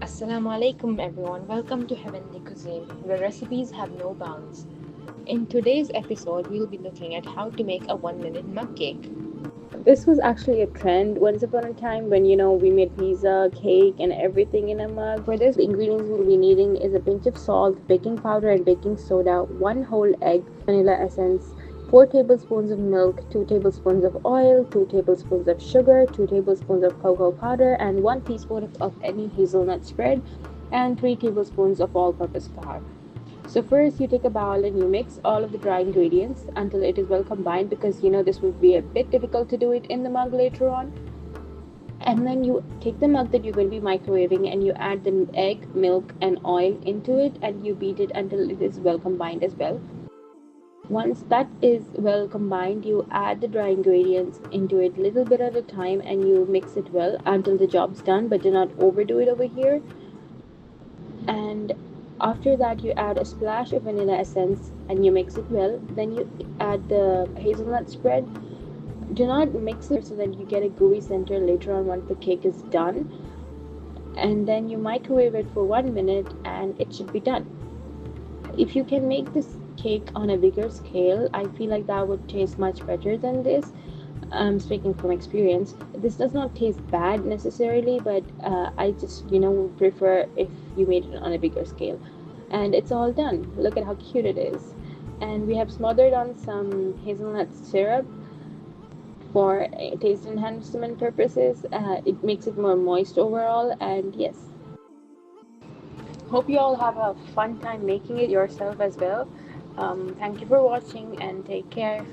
Assalamu alaikum everyone. Welcome to Heavenly Cuisine, where recipes have no bounds. In today's episode, we'll be looking at how to make a 1 minute mug cake. This was actually a trend once upon a time when we made pizza, cake, and everything in a mug. For this, the ingredients we'll be needing is a pinch of salt, baking powder, and baking soda, one whole egg, vanilla essence, 4 tablespoons of milk, 2 tablespoons of oil, 2 tablespoons of sugar, 2 tablespoons of cocoa powder, and 1 teaspoon of any hazelnut spread, and 3 tablespoons of all purpose flour. So first you take a bowl and you mix all of the dry ingredients until it is well combined, because this will be a bit difficult to do it in the mug later on. And then you take the mug that you're going to be microwaving and you add the egg, milk and oil into it, and you beat it until it is well combined as well. Once that is well combined, you add the dry ingredients into it little bit at a time and you mix it well until the job's done, but do not overdo it over here. And after that you add a splash of vanilla essence and you mix it well. Then you add the hazelnut spread. Do not mix it so that you get a gooey center later on once the cake is done. And then you microwave it for 1 minute and it should be done. If you can make this cake on a bigger scale, I feel like that would taste much better than this. Speaking from experience, this does not taste bad necessarily, but I just would prefer if you made it on a bigger scale. And it's all done. Look at how cute it is. And we have smothered on some hazelnut syrup for taste enhancement purposes. It makes it more moist overall, and yes. Hope you all have a fun time making it yourself as well. Thank you for watching and take care.